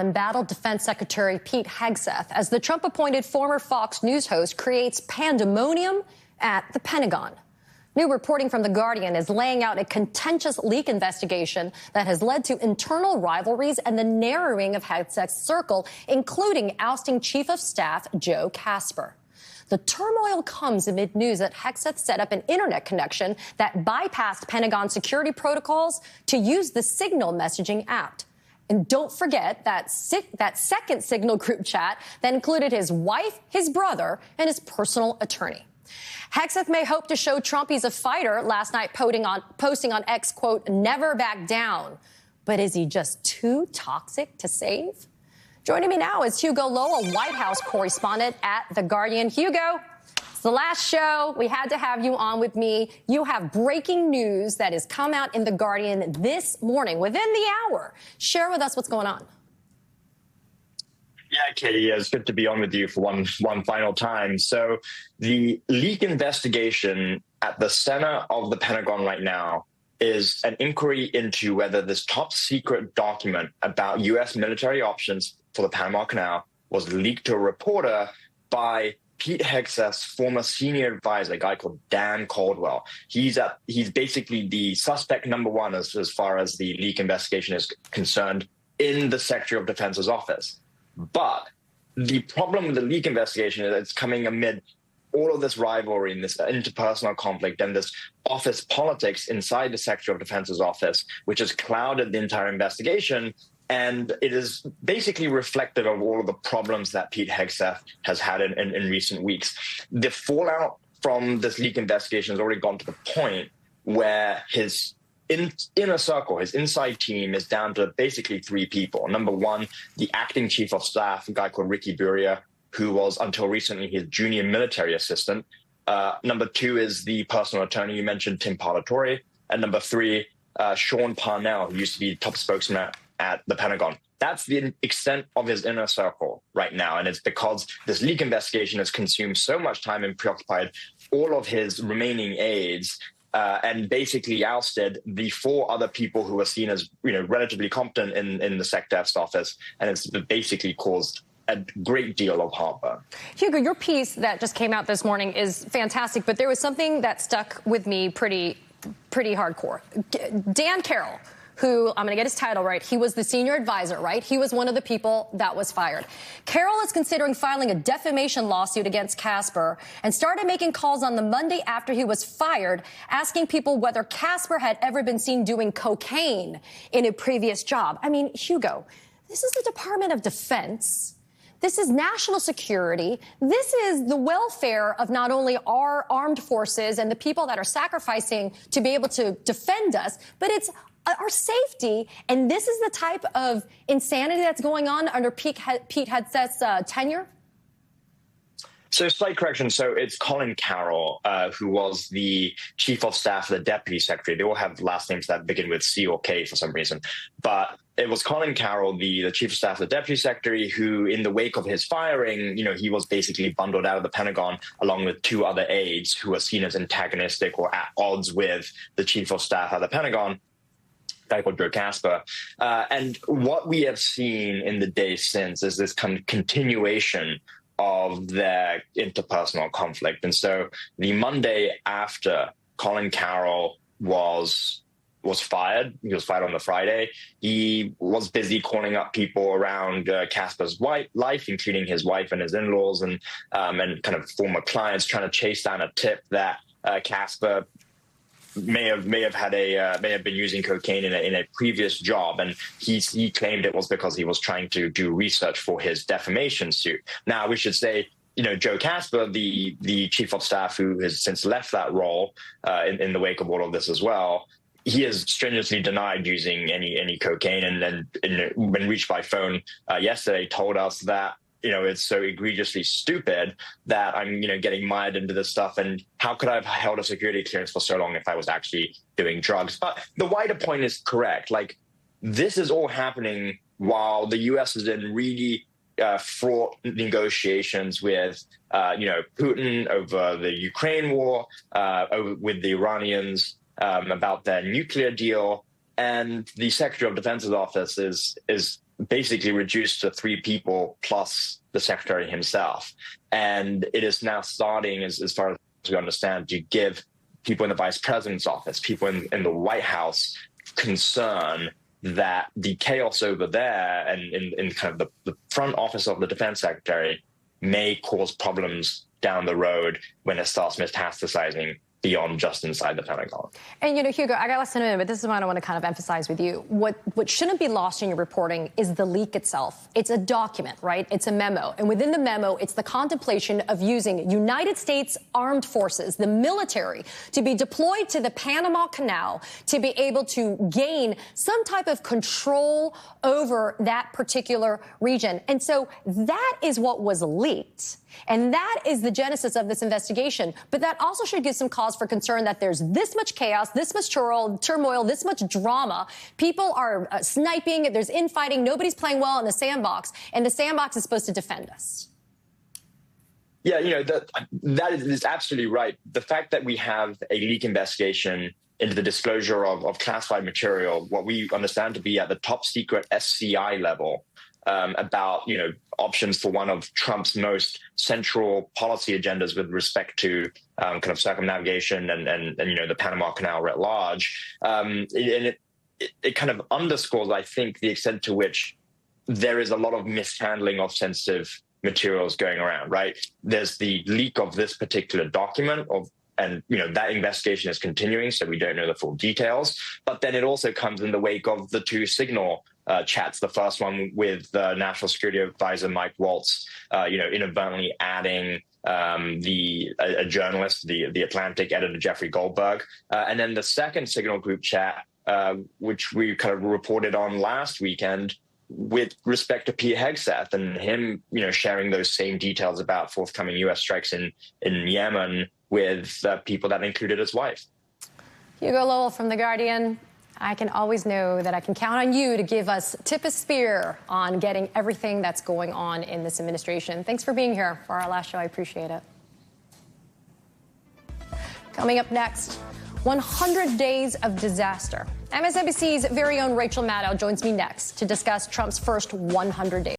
Embattled Defense Secretary Pete Hegseth as the Trump-appointed former Fox News host creates pandemonium at the Pentagon. New reporting from The Guardian is laying out a contentious leak investigation that has led to internal rivalries and the narrowing of Hegseth's circle, including ousting Chief of Staff Joe Casper. The turmoil comes amid news that Hegseth set up an internet connection that bypassed Pentagon security protocols to use the Signal messaging app. And don't forget that second Signal group chat that included his wife, his brother, and his personal attorney. Hegseth may hope to show Trump he's a fighter, last night posting on X, quote, "never back down." But is he just too toxic to save? Joining me now is Hugo Lowe, a White House correspondent at The Guardian. Hugo, it's the last show. We had to have you on with me. You have breaking news that has come out in The Guardian this morning, within the hour. Share with us what's going on. Yeah, Katie, it's good to be on with you for one final time. So the leak investigation at the center of the Pentagon right now is an inquiry into whether this top secret document about U.S. military options for the Panama Canal was leaked to a reporter by Pete Hegseth's former senior advisor, a guy called Dan Caldwell. He's basically the suspect number one as far as the leak investigation is concerned in the Secretary of Defense's office. But the problem with the leak investigation is it's coming amid all of this rivalry and this interpersonal conflict and this office politics inside the Secretary of Defense's office, which has clouded the entire investigation. And it is basically reflective of all of the problems that Pete Hegseth has had in recent weeks. The fallout from this leak investigation has already gone to the point where his inner circle, his inside team, is down to basically three people. Number one, the acting chief of staff, a guy called Ricky Buria, who was until recently his junior military assistant. Number two is the personal attorney you mentioned, Tim Parlatore. And number three, Sean Parnell, who used to be the top spokesman at the Pentagon. That's the extent of his inner circle right now. And it's because this leak investigation has consumed so much time and preoccupied all of his remaining aides and basically ousted the four other people who were seen as, relatively competent in the SecDef's office. And it's basically caused a great deal of heartburn. Hugo, your piece that just came out this morning is fantastic, but there was something that stuck with me pretty hardcore. Dan Carroll, who, I'm going to get his title right, he was the senior advisor, right? He was one of the people that was fired. Carroll is considering filing a defamation lawsuit against Casper and started making calls on the Monday after he was fired, asking people whether Casper had ever been seen doing cocaine in a previous job. I mean, Hugo, this is the Department of Defense. This is national security. This is the welfare of not only our armed forces and the people that are sacrificing to be able to defend us, but it's our safety. And this is the type of insanity that's going on under Pete Hegseth's tenure? So slight correction. So it's Colin Carroll, who was the chief of staff of the deputy secretary. They all have last names that begin with C or K for some reason. But it was Colin Carroll, the chief of staff of the deputy secretary, who in the wake of his firing, he was basically bundled out of the Pentagon along with two other aides who were seen as antagonistic or at odds with the chief of staff at the Pentagon, a guy called Joe Casper. And what we have seen in the days since is this kind of continuation of their interpersonal conflict. And so the Monday after Colin Carroll was fired, he was fired on the Friday, he was busy calling up people around Casper's life, including his wife and his in-laws and kind of former clients, trying to chase down a tip that Casper may have been using cocaine in a previous job, and he claimed it was because he was trying to do research for his defamation suit. Now we should say, Joe Casper, the chief of staff who has since left that role in the wake of all of this as well, he has strenuously denied using any cocaine, and then when reached by phone yesterday, told us that it's so egregiously stupid that I'm, getting mired into this stuff. And how could I have held a security clearance for so long if I was actually doing drugs? But the wider point is correct. Like, this is all happening while the U.S. is in really fraught negotiations with, Putin over the Ukraine war, with the Iranians about their nuclear deal. And the Secretary of Defense's office is basically reduced to 3 people plus the secretary himself. And it is now starting, as far as we understand, to give people in the vice president's office, people in the White House, concern that the chaos over there and in kind of the front office of the defense secretary may cause problems down the road when it starts metastasizing beyond just inside the Pentagon. And, Hugo, I got less than a minute, but this is what I want to kind of emphasize with you. What shouldn't be lost in your reporting is the leak itself. It's a document, right? It's a memo. And within the memo, it's the contemplation of using United States Armed Forces, the military, to be deployed to the Panama Canal to be able to gain some type of control over that particular region. And so that is what was leaked. And that is the genesis of this investigation. But that also should give some cause for concern that there's this much chaos, this much turmoil, this much drama. People are sniping. There's infighting. Nobody's playing well in the sandbox. And the sandbox is supposed to defend us. Yeah, that is absolutely right. The fact that we have a leak investigation into the disclosure of classified material, what we understand to be at the top secret SCI level, about, options for one of Trump's most central policy agendas with respect to kind of circumnavigation and the Panama Canal writ large. And it kind of underscores, I think, the extent to which there is a lot of mishandling of sensitive materials going around, right? There's the leak of this particular document and that investigation is continuing, so we don't know the full details. But then it also comes in the wake of the 2 signal chats. The first one with National Security Advisor Mike Waltz, inadvertently adding a journalist, the Atlantic editor Jeffrey Goldberg, and then the second signal group chat, which we kind of reported on last weekend, with respect to Pete Hegseth and him, sharing those same details about forthcoming U.S. strikes in Yemen with people that included his wife. Hugo Lowell from The Guardian. I can always know that I can count on you to give us tip of spear on getting everything that's going on in this administration. Thanks for being here for our last show. I appreciate it. Coming up next, 100 days of disaster. MSNBC's very own Rachel Maddow joins me next to discuss Trump's first 100 days.